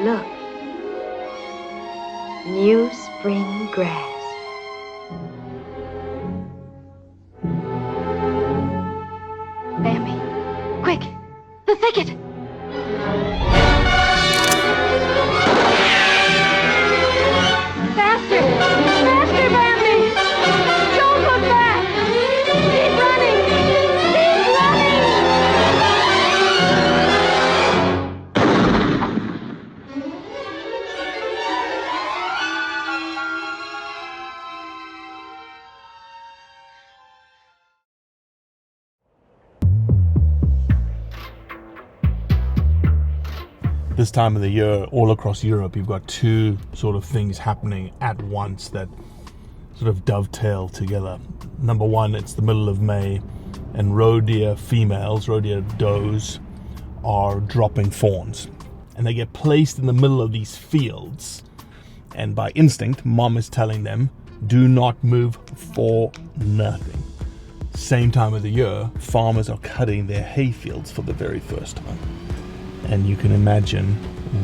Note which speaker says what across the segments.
Speaker 1: Look. New spring grass. Bambi, quick! The thicket! Faster! Faster, Bambi! Don't look back! Keep running! Keep running!
Speaker 2: This time of the year, all across Europe, you've got two sort of things happening at once that sort of dovetail together. Number one, it's the middle of May, and roe deer females, roe deer does, are dropping fawns. And they get placed in the middle of these fields. And by instinct, mom is telling them, do not move for nothing. Same time of the year, farmers are cutting their hay fields for the very first time. And you can imagine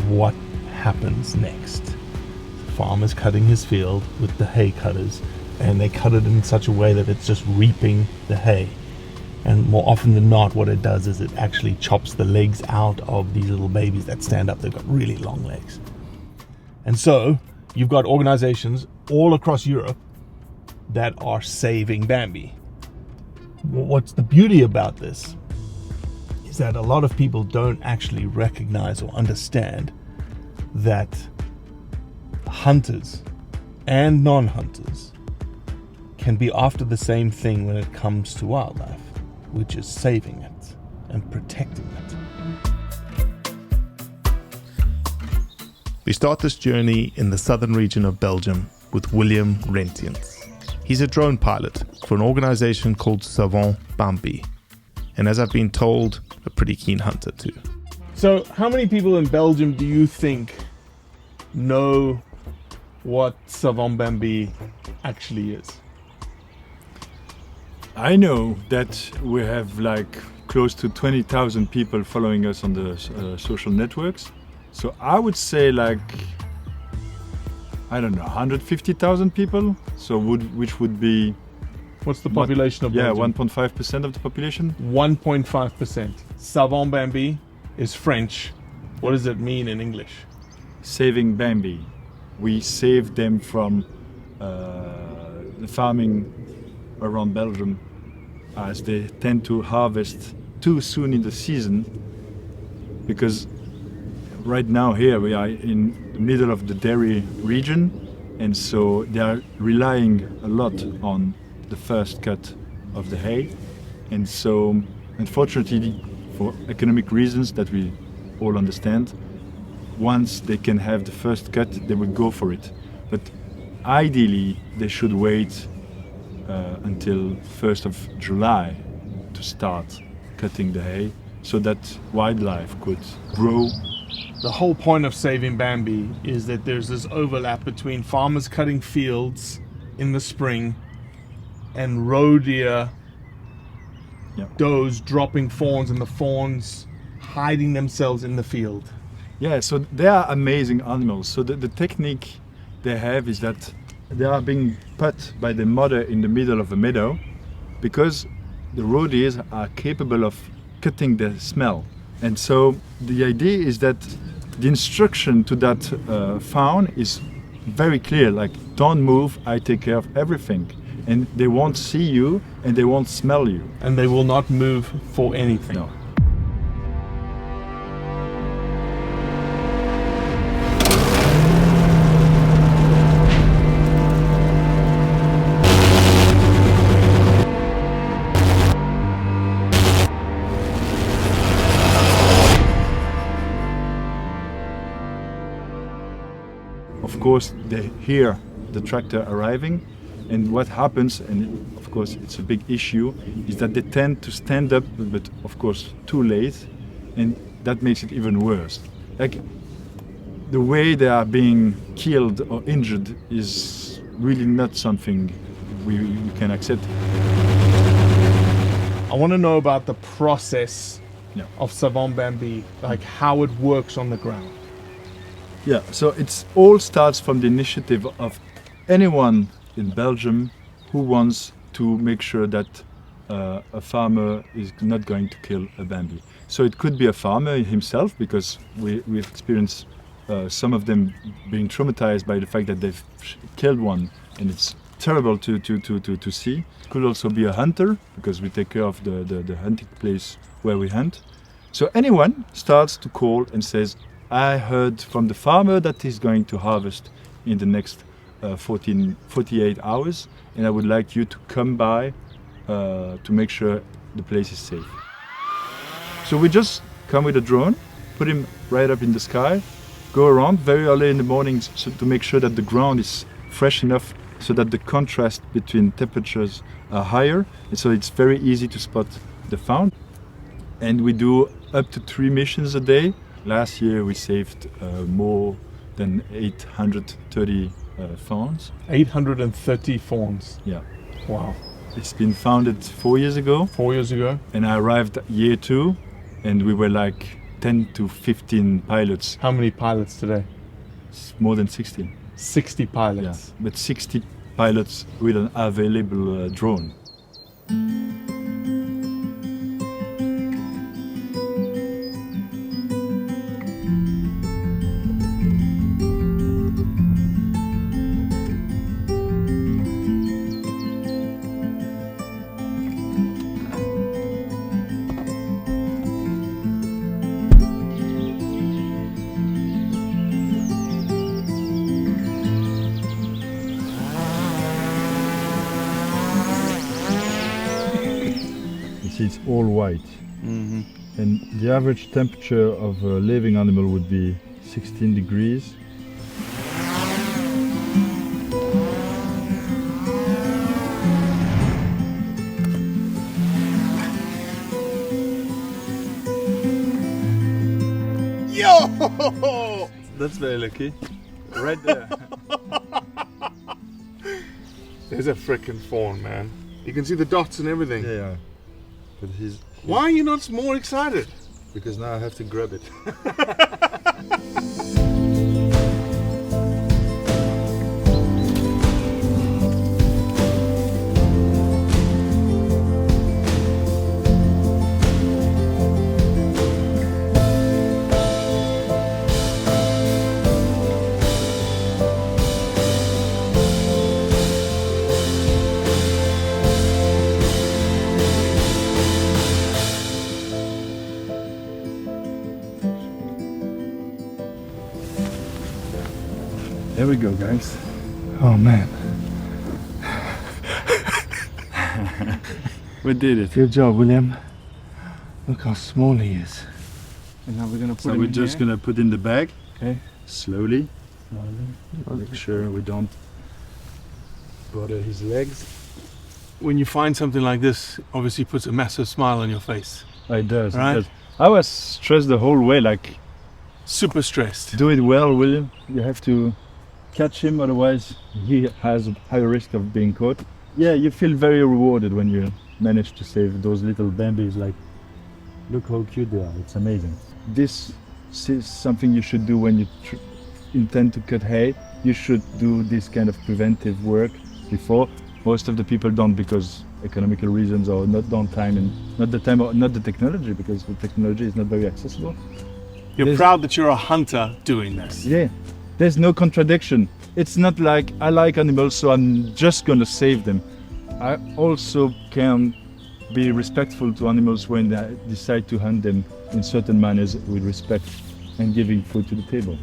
Speaker 2: what happens next. The farmer's cutting his field with the hay cutters, and they cut it in such a way that it's just reaping the hay. And more often than not, what it does is it actually chops the legs out of these little babies that stand up. They've got really long legs. And so you've got organizations all across Europe that are saving Bambi. What's the beauty about this is that a lot of people don't actually recognize or understand that hunters and non-hunters can be after the same thing when it comes to wildlife, which is saving it and protecting it. We start this journey in the southern region of Belgium with William Rentiens. He's a drone pilot for an organization called Sauvons Bambi, and as I've been told, a pretty keen hunter too. So how many people in Belgium do you think know what Sauvons Bambi actually is?
Speaker 3: I know that we have like close to 20,000 people following us on the social networks. So I would say like, I don't know, 150,000 people. So which would be...
Speaker 2: What's the population of Belgium?
Speaker 3: 1.5% of the population.
Speaker 2: 1.5%. Sauvons Bambi is French. What does it mean in English?
Speaker 3: Saving Bambi. We save them from the farming around Belgium, as they tend to harvest too soon in the season, because right now here we are in the middle of the dairy region, and so they are relying a lot on the first cut of the hay, and so unfortunately, for economic reasons that we all understand, once they can have the first cut, they will go for it. But ideally, they should wait until 1st of July to start cutting the hay, so that wildlife could grow.
Speaker 2: The whole point of saving Bambi is that there's this overlap between farmers cutting fields in the spring and roe deer does dropping fawns, and the fawns hiding themselves in the field.
Speaker 3: Yeah, so they are amazing animals. So the technique they have is that they are being put by the mother in the middle of a meadow, because the roe deer are capable of cutting the smell. And so the idea is that the instruction to that fawn is very clear, like, don't move, I take care of everything. And they won't see you and they won't smell you.
Speaker 2: And they will not move for anything.
Speaker 3: No. Of course, they hear the tractor arriving, and what happens, and of course it's a big issue, is that they tend to stand up, but of course too late, and that makes it even worse. Like, the way they are being killed or injured is really not something we can accept.
Speaker 2: I want to know about the process of Sauvons Bambi, like how it works on the ground.
Speaker 3: Yeah, so it's all starts from the initiative of anyone in Belgium who wants to make sure that a farmer is not going to kill a Bambi. So it could be a farmer himself, because we've experienced some of them being traumatized by the fact that they've killed one, and it's terrible to see. It could also be a hunter, because we take care of the hunting place where we hunt. So anyone starts to call and says, I heard from the farmer that he's going to harvest in the next 48 hours, and I would like you to come by to make sure the place is safe. So we just come with a drone, put him right up in the sky, go around very early in the mornings to make sure that the ground is fresh enough so that the contrast between temperatures are higher, and so it's very easy to spot the fawn. And we do up to 3 missions a day. Last year we saved more than 830 fawns.
Speaker 2: 830 fawns.
Speaker 3: Yeah.
Speaker 2: Wow.
Speaker 3: It's been founded 4 years ago.
Speaker 2: 4 years ago.
Speaker 3: And I arrived year 2, and we were like 10 to 15 pilots.
Speaker 2: How many pilots today?
Speaker 3: It's more than 60.
Speaker 2: 60 pilots.
Speaker 3: Yeah, but 60 pilots with an available drone. It's all white, and the average temperature of a living animal would be 16 degrees.
Speaker 2: Yo!
Speaker 3: That's very lucky. Right there.
Speaker 2: There's a frickin' fawn, man. You can see the dots and everything.
Speaker 3: Yeah. But he's
Speaker 2: Why are you not more excited?
Speaker 3: because now I have to grab it. There we go, guys.
Speaker 2: Oh man.
Speaker 3: We did it.
Speaker 2: Good job, William. Look how small he is. And now we're gonna put
Speaker 3: So
Speaker 2: him
Speaker 3: we're
Speaker 2: in
Speaker 3: just
Speaker 2: here.
Speaker 3: gonna put in the bag
Speaker 2: Okay.
Speaker 3: slowly. Make sure we don't bother his legs.
Speaker 2: When you find something like this, obviously puts a massive smile on your face.
Speaker 3: It does.
Speaker 2: Right.
Speaker 3: It does. I was stressed the whole way, like,
Speaker 2: Super stressed.
Speaker 3: do it well, William. You have to catch him, otherwise he has a higher risk of being caught. Yeah, you feel very rewarded when you manage to save those little Bambis. Like, look how cute they are. It's amazing. This is something you should do when you intend to cut hay. You should do this kind of preventive work before. Most of the people don't, because economical reasons, or not don't time, and not the time, or not the technology, because the technology is not very accessible.
Speaker 2: You're proud that you're a hunter doing this.
Speaker 3: Yeah, there's no contradiction. It's not like I like animals, so I'm just gonna save them. I also can be respectful to animals when I decide to hunt them in certain manners with respect and giving food to the table.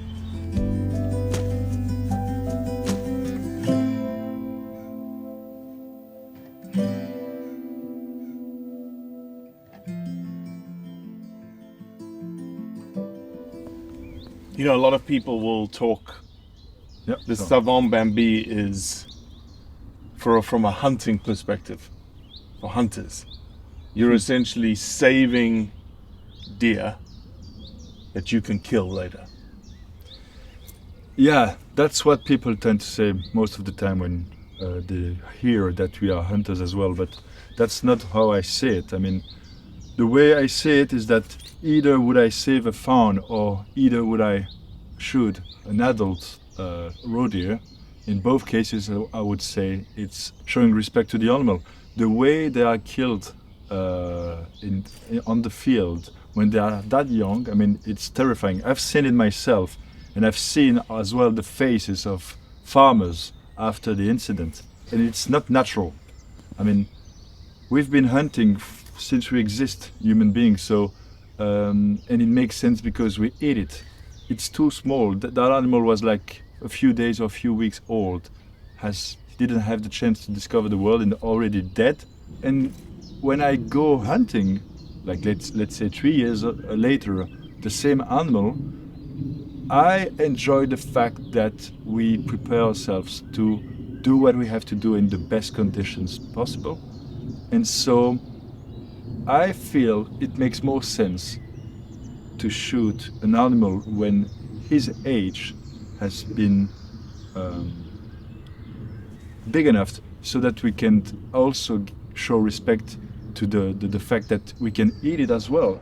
Speaker 2: You know, a lot of people will talk.
Speaker 3: Yep.
Speaker 2: The Sauvons Bambi is from a hunting perspective, for hunters. You're essentially saving deer that you can kill later.
Speaker 3: Yeah, that's what people tend to say most of the time when they hear that we are hunters as well, but that's not how I say it. I mean, the way I say it is that either would I save a fawn, or either would I shoot an adult roe deer, in both cases I would say it's showing respect to the animal. The way they are killed on the field when they are that young, I mean, it's terrifying. I've seen it myself, and I've seen as well the faces of farmers after the incident, and it's not natural. I mean, we've been hunting since we exist, human beings, so and it makes sense because we eat it. It's too small. That animal was like a few days or a few weeks old, didn't have the chance to discover the world and already dead. And when I go hunting, like let's say 3 years later, the same animal, I enjoy the fact that we prepare ourselves to do what we have to do in the best conditions possible. And so I feel it makes more sense to shoot an animal when his age has been big enough so that we can also show respect to the fact that we can eat it as well.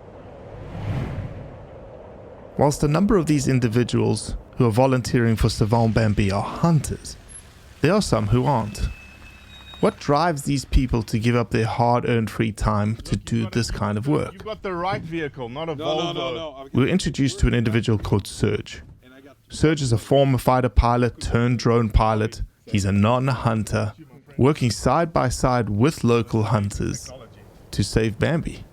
Speaker 2: Whilst a number of these individuals who are volunteering for Sauvons Bambi are hunters, there are some who aren't. What drives these people to give up their hard-earned free time to do this kind of work?
Speaker 4: You've got the right vehicle, not a Volvo. No.
Speaker 2: We were introduced to an individual called Serge. Serge is a former fighter pilot turned drone pilot. He's a non-hunter, working side by side with local hunters to save Bambi.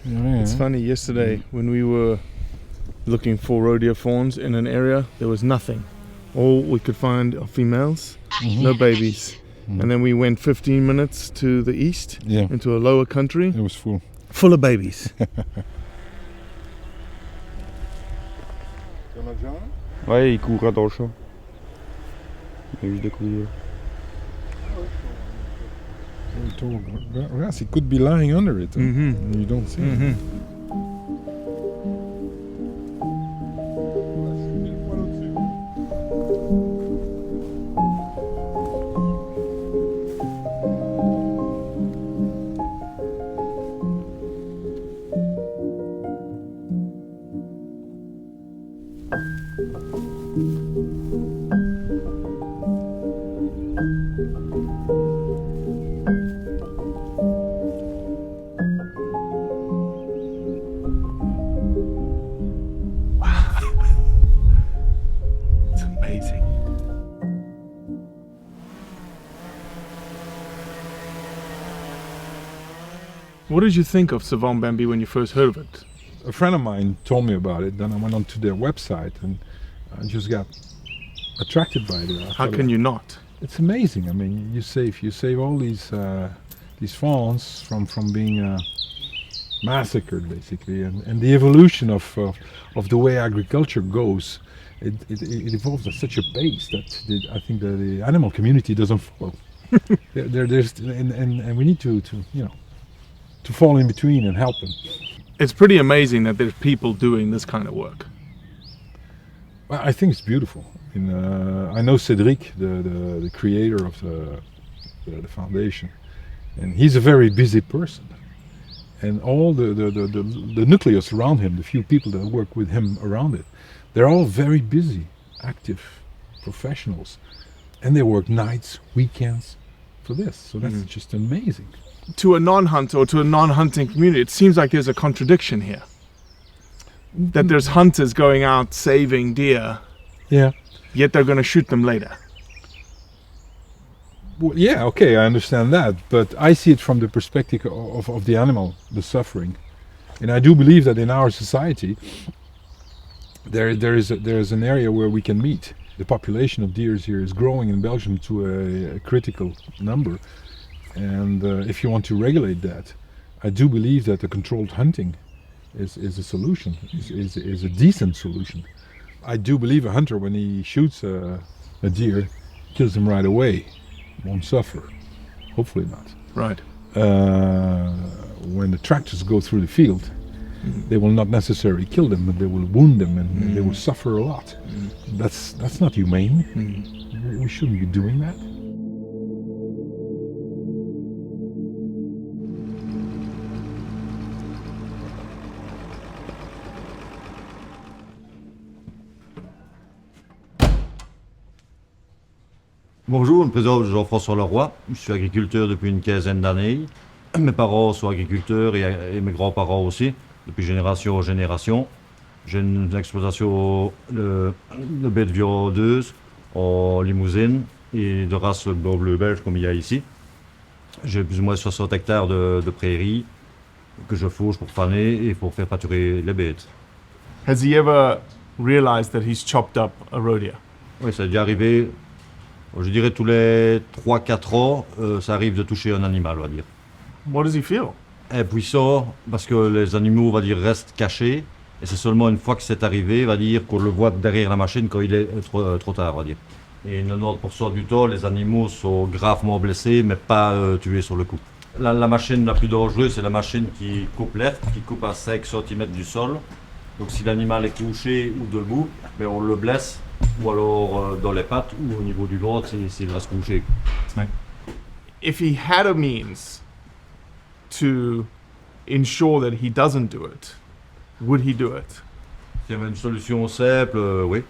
Speaker 4: It's funny, yesterday when we were looking for roe deer fawns in an area, there was nothing. All we could find are females, no babies. And then we went 15 minutes to the east, into a lower country.
Speaker 5: It was full.
Speaker 4: Full of babies.
Speaker 5: Ouais, il courra dans le champ. Il a juste découvert.
Speaker 6: Yes, it could be lying under it, and you don't see it.
Speaker 4: What did you think of Sauvons Bambi when you first heard of it?
Speaker 6: A friend of mine told me about it, then I went onto their website and I just got attracted by it.
Speaker 4: How can you not?
Speaker 6: It's amazing. I mean, you save all these fawns from being massacred, basically, and the evolution of the way agriculture goes. It evolves at such a pace that I think that the animal community doesn't follow. and we need to fall in between and help them.
Speaker 4: It's pretty amazing that there's people doing this kind of work.
Speaker 6: Well, I think it's beautiful. I know Cedric, the creator of the foundation, and he's a very busy person. And all the nucleus around him, the few people that work with him around it, they're all very busy, active professionals, and they work nights, weekends for this. So that's just amazing.
Speaker 4: To a non-hunter or to a non-hunting community, it seems like there's a contradiction here. That there's hunters going out saving deer, yet they're going to shoot them later.
Speaker 6: Well, yeah, okay, I understand that, but I see it from the perspective of the animal, the suffering. And I do believe that in our society, there is an area where we can meet. The population of deer here is growing in Belgium to a critical number. And if you want to regulate that, I do believe that the controlled hunting is a solution, is a decent solution. I do believe a hunter, when he shoots a deer, kills him right away, won't suffer. Hopefully not.
Speaker 4: Right.
Speaker 6: When the tractors go through the field, they will not necessarily kill them, but they will wound them and they will suffer a lot. That's not humane. We shouldn't be doing that.
Speaker 7: Bonjour, je me présente Jean-François Leroy, je suis agriculteur depuis une quinzaine d'années. Mes parents sont agriculteurs et mes grands-parents aussi, depuis génération en génération. J'ai une exploitation de bêtes viandeuses en Limousin et de race blanc bleu belge comme il y a ici. J'ai plus ou moins 60 hectares de prairies que je fauche pour faner et pour faire pâturer les bêtes.
Speaker 4: Has he ever realized that he's chopped up a roe deer?
Speaker 7: Oui, ça est déjà arrivé, je dirais tous les 3-4 ans, ça arrive de toucher un animal, on va dire.
Speaker 4: What does he feel?
Speaker 7: Impuissant, parce que les animaux, on va dire, restent cachés. Et c'est seulement une fois que c'est arrivé, on va dire, qu'on le voit derrière la machine quand il est trop tard, on va dire. Et 90% du temps, les animaux sont gravement blessés, mais pas tués sur le coup. La machine la plus dangereuse, c'est la machine qui coupe l'herbe, qui coupe à 5 cm du sol. Donc si l'animal est couché ou debout, ben on le blesse, ou alors dans les pattes, ou au niveau du ventre, s'il reste couché.
Speaker 4: If he had a means to ensure that he doesn't do it, would he do it?
Speaker 7: S'il y avait une solution simple, oui.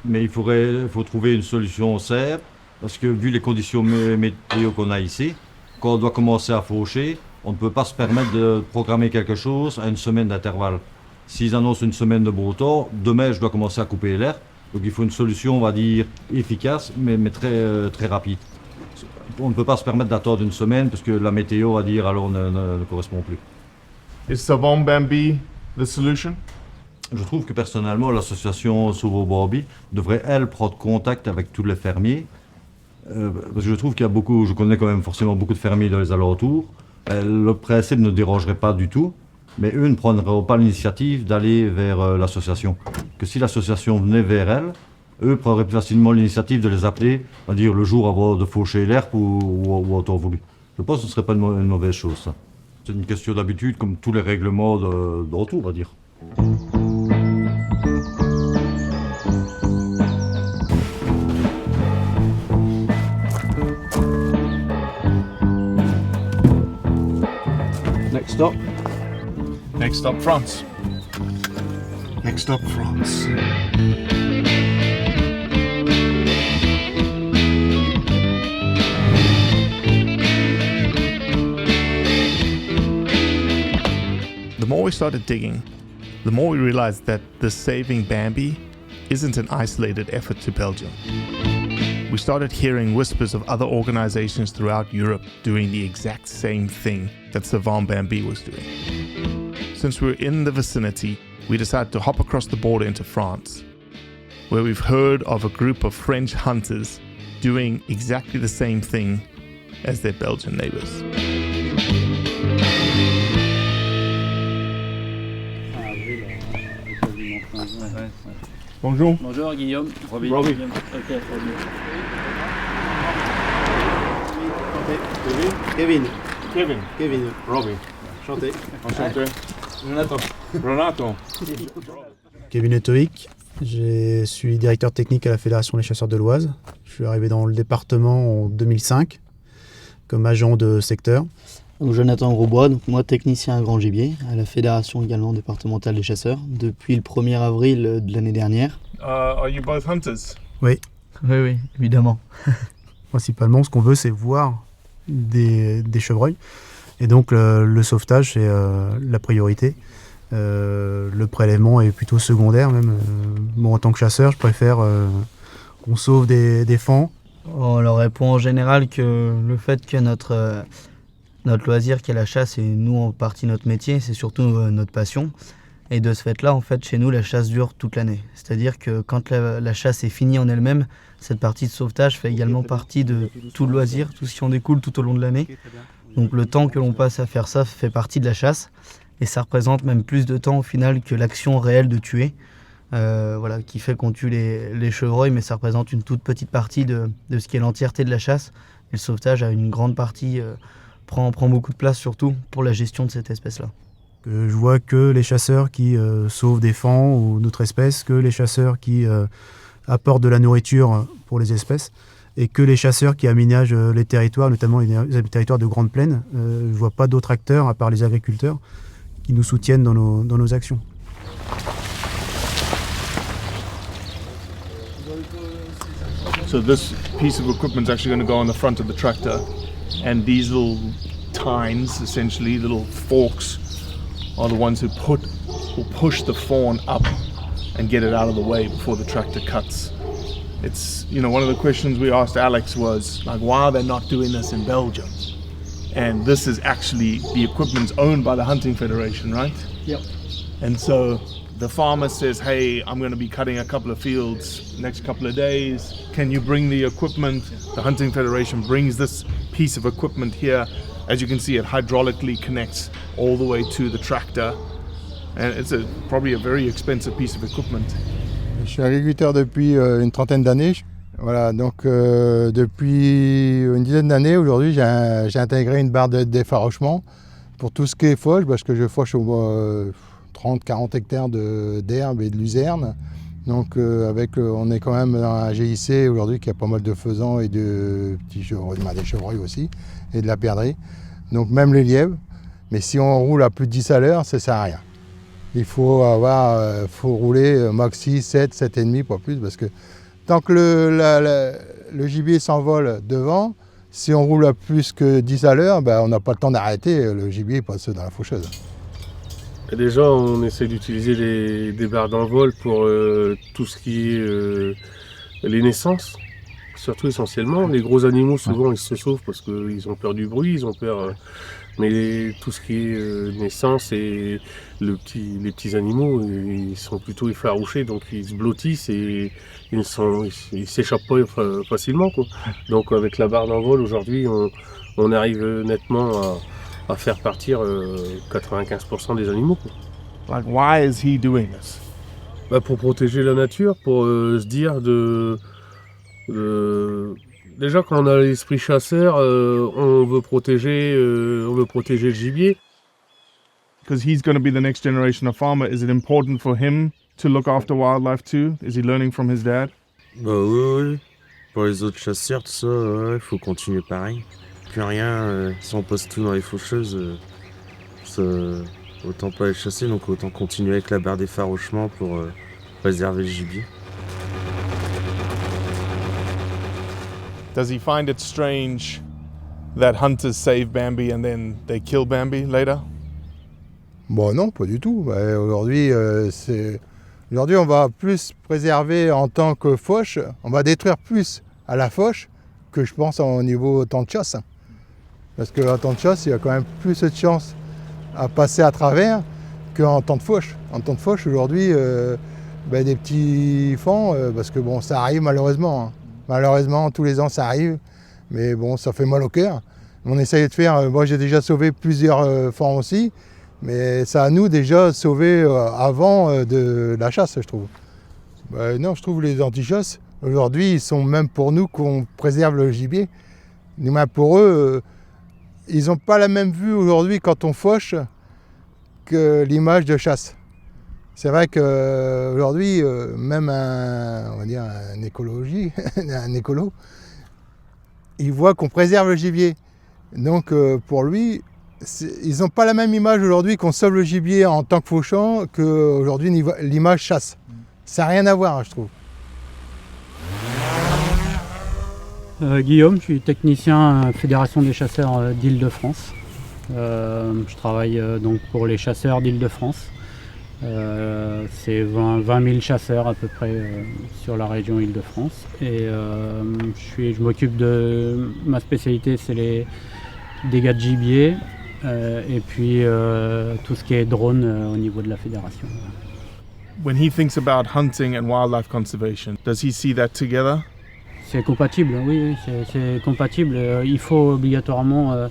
Speaker 7: Mais il faut trouver une solution simple, parce que vu les conditions météo qu'on a ici, quand on doit commencer à faucher, on ne peut pas se permettre de programmer quelque chose à une semaine d'intervalle. S'ils annoncent une semaine de beau temps, demain je dois commencer à couper l'herbe. Donc il faut une solution, on va dire, efficace, mais très rapide. On ne peut pas se permettre d'attendre une semaine, parce que la météo, on va dire, alors ne correspond plus.
Speaker 4: Is Sauvons Bambi the solution?
Speaker 7: Je trouve que personnellement, l'association Sauvons Bambi devrait, elle, prendre contact avec tous les fermiers. Parce que je trouve qu'il y a beaucoup, je connais quand même forcément beaucoup de fermiers dans les alentours. Le principe ne dérangerait pas du tout, mais eux ne prendraient pas l'initiative d'aller vers l'association. Que si l'association venait vers elle, eux prendraient plus facilement l'initiative de les appeler, on va dire le jour avant de faucher l'herbe ou en temps voulu. Je pense que ce ne serait pas une mauvaise chose, ça. C'est une question d'habitude, comme tous les règlements de retour, on va dire.
Speaker 8: Next stop.
Speaker 4: Next stop, France.
Speaker 8: Next stop, France.
Speaker 4: The more we started digging, the more we realized that the Saving Bambi isn't an isolated effort to Belgium. We started hearing whispers of other organizations throughout Europe doing the exact same thing that Sauvons Bambi was doing. Since we were in the vicinity, we decided to hop across the border into France, where we've heard of a group of French hunters doing exactly the same thing as their Belgian neighbors.
Speaker 2: Bonjour.
Speaker 5: Bonjour Guillaume.
Speaker 2: Robbie.
Speaker 5: Guillaume. Ok, Robbie.
Speaker 8: Kevin.
Speaker 2: Robbie.
Speaker 8: Chanté.
Speaker 2: Enchanté.
Speaker 8: Jonathan.
Speaker 2: Renato.
Speaker 8: Kevin Etoic. Je suis directeur technique à la Fédération des chasseurs de l'Oise. Je suis arrivé dans le département en 2005 comme agent de secteur.
Speaker 9: Donc Jonathan Grosbois, donc moi technicien à grand gibier, à la Fédération également départementale des chasseurs, depuis le 1er avril de l'année dernière.
Speaker 4: Are you both hunters?
Speaker 9: Oui, évidemment.
Speaker 8: Principalement, ce qu'on veut, c'est voir des chevreuils. Et donc, le sauvetage, c'est la priorité. Le prélèvement est plutôt secondaire, même. En tant que chasseur, je préfère qu'on sauve des fawns.
Speaker 9: On leur répond en général que le fait que notre loisir qui est la chasse, et nous en partie notre métier, c'est surtout notre passion. Et de ce fait-là, en fait, chez nous, la chasse dure toute l'année. C'est-à-dire que quand la chasse est finie en elle-même, cette partie de sauvetage fait également partie de tout le loisir, tout ce qui en découle tout au long de l'année. Donc le temps que l'on passe à faire ça fait partie de la chasse. Et ça représente même plus de temps au final que l'action réelle de tuer. Qui fait qu'on tue les chevreuils, mais ça représente une toute petite partie de ce qui est l'entièreté de la chasse. Et le sauvetage a une grande partie... prend beaucoup de place surtout pour la gestion de cette espèce-là.
Speaker 8: Je vois que les chasseurs qui sauvent des fawns ou d'autres espèces, que les chasseurs qui apportent de la nourriture pour les espèces, et que les chasseurs qui aménagent les territoires, notamment les territoires de grande plaine. Je ne vois pas d'autres acteurs, à part les agriculteurs, qui nous soutiennent dans nos actions.
Speaker 4: So this piece of equipment is actually going to go on the front of the tractor, and these little tines, essentially little forks, are the ones who push the fawn up and get it out of the way before the tractor cuts. It's, you know, one of the questions we asked Alex was like, why are they not doing this in Belgium? And this is actually, the equipment's owned by the Hunting Federation, right?
Speaker 9: Yep.
Speaker 4: And so the farmer says, hey, I'm going to be cutting a couple of fields next couple of days. Can you bring the equipment? The Hunting Federation brings this piece of equipment here. As you can see, it hydraulically connects all the way to the tractor. And it's probably a very expensive piece of equipment.
Speaker 10: Je suis agriculteur depuis une trentaine d'années. Voilà, donc depuis une dizaine d'années, aujourd'hui, j'ai intégré une barre de défarouchement pour tout ce qui est fauche, parce que je fauche au 30-40 hectares d'herbe et de luzerne. Donc on est quand même dans un GIC aujourd'hui qui a pas mal de faisans et de petits chevreuils, des chevreuils aussi, et de la perdrix. Donc même les lièvres. Mais si on roule à plus de 10 à l'heure, ça sert à rien. Il faut rouler maxi 7, 7,5, pas plus, parce que tant que le gibier s'envole devant, si on roule à plus que 10 à l'heure, on n'a pas le temps d'arrêter, le gibier passe dans la faucheuse.
Speaker 11: Et déjà, on essaie d'utiliser des barres d'envol pour tout ce qui est les naissances, surtout essentiellement. Les gros animaux, souvent, ils se sauvent parce qu'ils ont peur du bruit, ils ont peur... Mais tout ce qui est naissance et les petits animaux, ils sont plutôt effarouchés, donc ils se blottissent et ils s'échappent pas facilement, quoi. Donc avec la barre d'envol aujourd'hui, on arrive nettement à faire partir 95% des animaux, quoi.
Speaker 4: Like, why is he doing this?
Speaker 11: Pour protéger la nature, pour se dire déjà, quand on a l'esprit chasseur, on veut protéger le gibier.
Speaker 4: Because he's going to be the next generation of farmer, is it important for him to look after wildlife too? Is he learning from his dad?
Speaker 12: Oui. Pour les autres chasseurs, tout ça, il faut continuer pareil. Plus rien, si on pose tout dans les faucheuses, autant pas les chasser, donc autant continuer avec la barre d'effarouchement pour préserver le gibier.
Speaker 4: Does he find it strange that hunters save Bambi and then they kill Bambi later?
Speaker 10: Bon, non, pas du tout. Aujourd'hui, on va plus préserver en tant que fauche. On va détruire plus à la fauche que je pense au niveau temps de chasse. Parce qu'en temps de chasse, il y a quand même plus de chances à passer à travers qu'en temps de fauche. En temps de fauche, aujourd'hui, des petits fans, parce que bon, ça arrive malheureusement. Malheureusement, tous les ans, ça arrive. Mais bon, ça fait mal au cœur. On essaye de faire... moi, j'ai déjà sauvé plusieurs fans aussi. Mais ça a nous déjà sauvé avant de la chasse, je trouve. Non, je trouve les anti-chasses, aujourd'hui, ils sont même pour nous qu'on préserve le gibier. Mais pour eux, ils n'ont pas la même vue aujourd'hui quand on fauche que l'image de chasse. C'est vrai qu'aujourd'hui, même un écolo, il voit qu'on préserve le gibier. Donc pour lui, ils n'ont pas la même image aujourd'hui qu'on sauve le gibier en tant que fauchant qu'aujourd'hui l'image chasse. Ça n'a rien à voir, je trouve.
Speaker 13: Guillaume, je suis technicien Fédération des chasseurs d'Île-de-France. Je travaille donc pour les chasseurs d'Île-de-France. C'est 20 000 chasseurs à peu près sur la région Île-de-France. Et je m'occupe de... Ma spécialité, c'est les dégâts de gibier et puis tout ce qui est drone au niveau de la fédération.
Speaker 4: When he thinks about hunting and wildlife conservation, does he see that together?
Speaker 13: C'est compatible, oui, c'est compatible. Il faut obligatoirement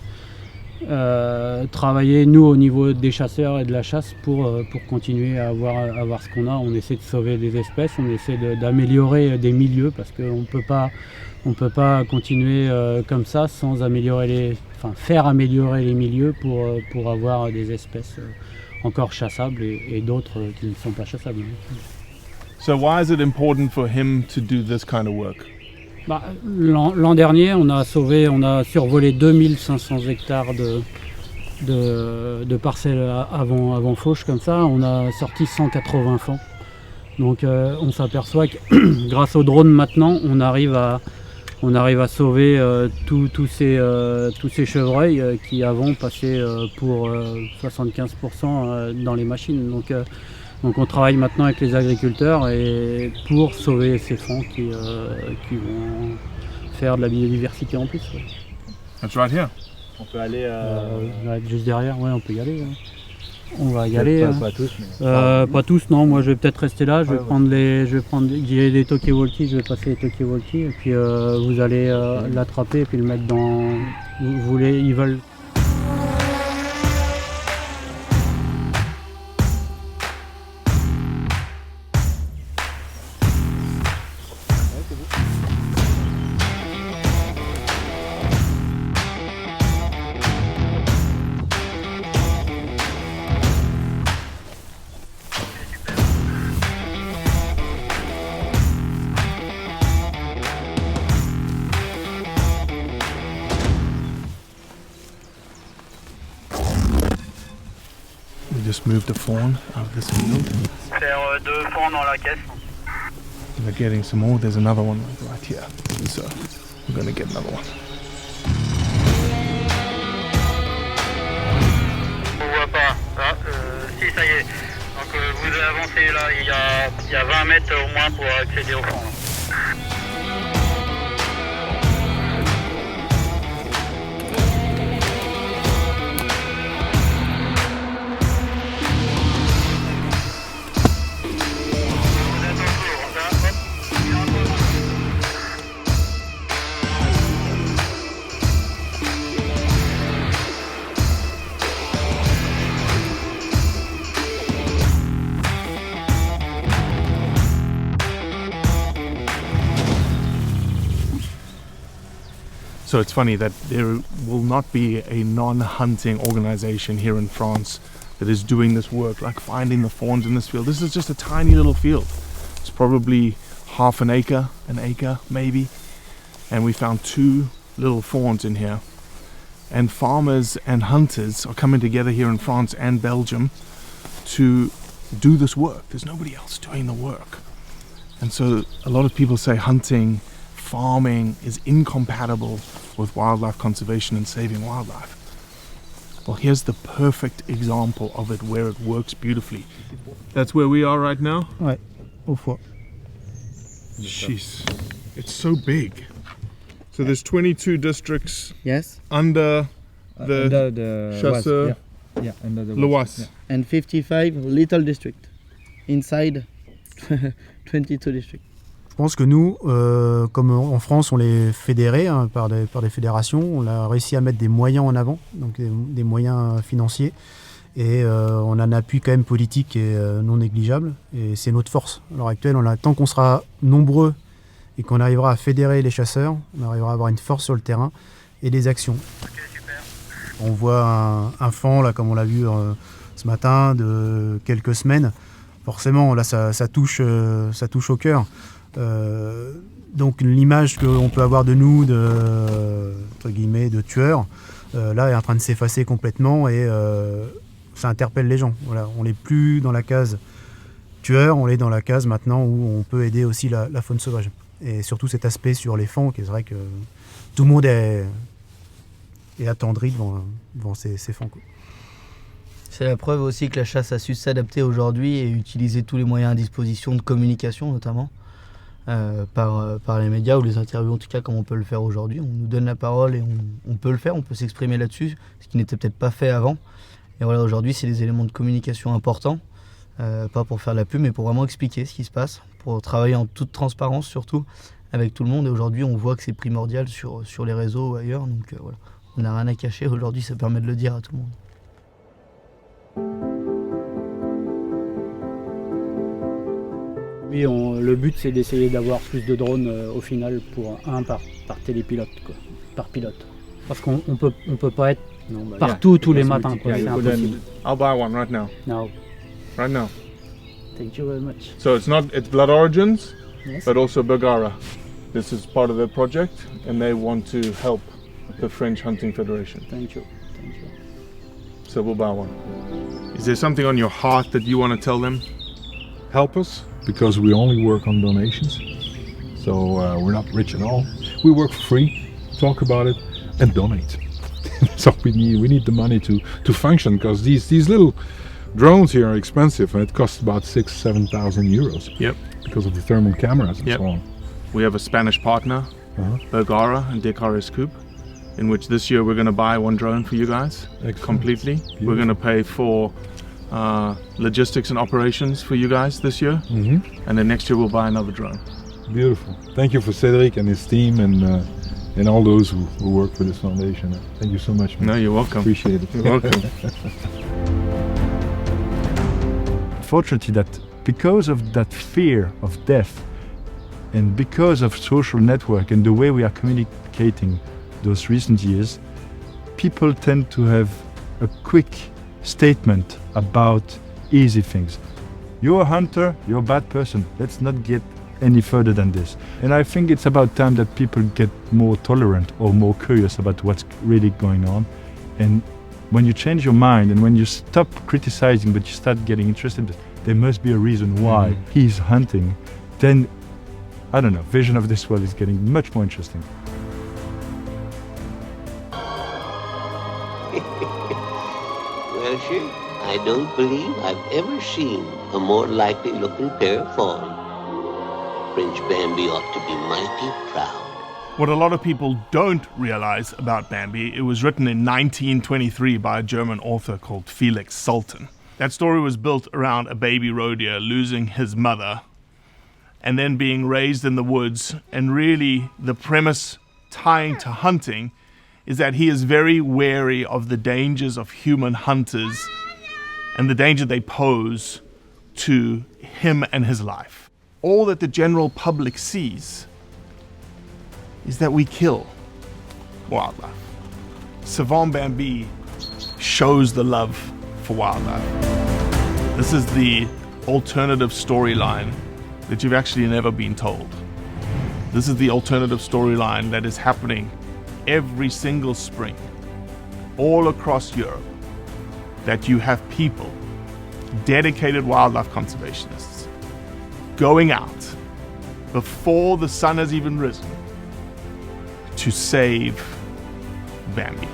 Speaker 13: travailler, nous, au niveau des chasseurs et de la chasse pour continuer à avoir ce qu'on a. On essaie de sauver des espèces, on essaie d'améliorer des milieux parce qu'on ne peut pas continuer comme ça sans faire améliorer les milieux pour avoir des espèces encore chassables et d'autres qui ne sont pas chassables.
Speaker 4: So why is it important for him to do this kind of work?
Speaker 13: L'an dernier, on a survolé 2500 hectares de parcelles avant fauche comme ça. On a sorti 180 fans. Donc on s'aperçoit que grâce au drone maintenant, on arrive à sauver tous ces chevreuils qui avant passaient pour 75% dans les machines. Donc on travaille maintenant avec les agriculteurs et pour sauver ces fawns qui vont faire de la biodiversité en plus. Ouais.
Speaker 4: That's right here.
Speaker 11: On peut aller
Speaker 13: Juste derrière, ouais, on peut y aller. Hein. On va y aller.
Speaker 11: Pas tous, mais...
Speaker 13: Pas tous, non. Moi, je vais peut-être rester là. Je vais prendre j'ai des talkie-walkie. Je vais passer les talkie-walkie et puis vous allez l'attraper et puis le mettre dans. Ils veulent.
Speaker 4: We just moved the fawn out of this field.
Speaker 9: Faire 2 fawns dans la caisse.
Speaker 4: We're getting some more. There's another one right here. So we're going to get another one.
Speaker 9: On voit pas. Ah, si, ça y est. Donc vous avancez là, il y a 20 mètres au moins pour accéder au fond.
Speaker 4: So it's funny that there will not be a non-hunting organization here in France that is doing this work, like finding the fawns in this field. This is just a tiny little field. It's probably half an acre maybe. And we found 2 little fawns in here. And farmers and hunters are coming together here in France and Belgium to do this work. There's nobody else doing the work. And so a lot of people say hunting, farming is incompatible with wildlife conservation and saving wildlife. Well, here's the perfect example of it where it works beautifully. That's where we are right now?
Speaker 8: Ouais, au foie.
Speaker 4: Jeez, it's so big. So there's 22 districts
Speaker 9: Yes.
Speaker 4: under the chasseur,
Speaker 9: under the
Speaker 4: l'Oise.
Speaker 9: Yeah. And 55 little district inside 22 districts.
Speaker 8: Je pense que nous, comme en France, on les fédérait par des fédérations, on a réussi à mettre des moyens en avant, donc des moyens financiers, et on a un appui quand même politique et non négligeable, et c'est notre force. À l'heure actuelle, tant qu'on sera nombreux et qu'on arrivera à fédérer les chasseurs, on arrivera à avoir une force sur le terrain et des actions.
Speaker 9: Ok, super.
Speaker 8: On voit un faon, là, comme on l'a vu ce matin, de quelques semaines. Forcément, là, ça touche au cœur. Donc l'image qu'on peut avoir de nous, entre guillemets, de tueurs, là est en train de s'effacer complètement et ça interpelle les gens. Voilà, on n'est plus dans la case tueur, on est dans la case maintenant où on peut aider aussi la faune sauvage. Et surtout cet aspect sur les fawns, qui est vrai que tout le monde est attendri devant ces fawns.
Speaker 9: C'est la preuve aussi que la chasse a su s'adapter aujourd'hui et utiliser tous les moyens à disposition de communication notamment. Par les médias ou les interviews en tout cas comme on peut le faire aujourd'hui. On nous donne la parole et on peut le faire, on peut s'exprimer là-dessus, ce qui n'était peut-être pas fait avant. Et voilà, aujourd'hui c'est des éléments de communication importants, pas pour faire de la pub mais pour vraiment expliquer ce qui se passe, pour travailler en toute transparence surtout avec tout le monde. Et aujourd'hui on voit que c'est primordial sur les réseaux ou ailleurs, donc voilà, on n'a rien à cacher aujourd'hui, ça permet de le dire à tout le monde.
Speaker 13: Oui, le but c'est d'essayer d'avoir plus de drones au final par télépilote, quoi, par pilote. Parce qu'on peut pas être partout tous les matins, quoi, c'est impossible.
Speaker 4: I'll buy one right now.
Speaker 13: No.
Speaker 4: Right now.
Speaker 13: Thank you very much.
Speaker 4: So it's Blood Origins,
Speaker 13: Yes.
Speaker 4: but also Bulgaria. This is part of their project and they want to help the French Hunting Federation.
Speaker 13: Thank you. Thank you.
Speaker 4: So we'll buy one. Is there something on your heart that you want to tell them?
Speaker 6: help us because we only work on donations. So we're not rich at all. We work for free, talk about it, and donate. So we need the money to function, because these little drones here are expensive, and it costs about 6,000-7,000 euros.
Speaker 2: Yep.
Speaker 6: Because of the thermal cameras and
Speaker 2: Yep.
Speaker 6: so on.
Speaker 2: We have a Spanish partner, Bergara and Decares Coupe, in which this year we're going to buy one drone for you guys.
Speaker 6: Excellent.
Speaker 2: Completely.
Speaker 6: Beautiful.
Speaker 2: We're going to pay for logistics and operations for you guys this year, and then next year we'll buy another drone.
Speaker 6: Beautiful. Thank you for Cedric and his team, and all those who work for this foundation. Thank you so much, man.
Speaker 2: No, you're welcome.
Speaker 6: Appreciate it.
Speaker 2: You're welcome.
Speaker 3: Fortunately, that because of that fear of death, and because of social network and the way we are communicating those recent years, people tend to have a quick statement about easy things. You're a hunter, you're a bad person. Let's not get any further than this. And I think it's about time that people get more tolerant or more curious about what's really going on. And when you change your mind and when you stop criticizing but you start getting interested, there must be a reason why he's hunting, then, I don't know, vision of this world is getting much more interesting.
Speaker 14: Well, sure, I don't believe I've ever seen a more likely looking pair of fawns. French Bambi ought to be mighty proud.
Speaker 2: What a lot of people don't realize about Bambi, it was written in 1923 by a German author called Felix Salten. That story was built around a baby roe deer losing his mother and then being raised in the woods. And really, the premise tying to hunting is that he is very wary of the dangers of human hunters and the danger they pose to him and his life. All that the general public sees is that we kill wildlife. Sauvons Bambi shows the love for wildlife. This is the alternative storyline that you've actually never been told. This is the alternative storyline that is happening every single spring all across Europe, that you have people, dedicated wildlife conservationists, going out before the sun has even risen to save Bambi.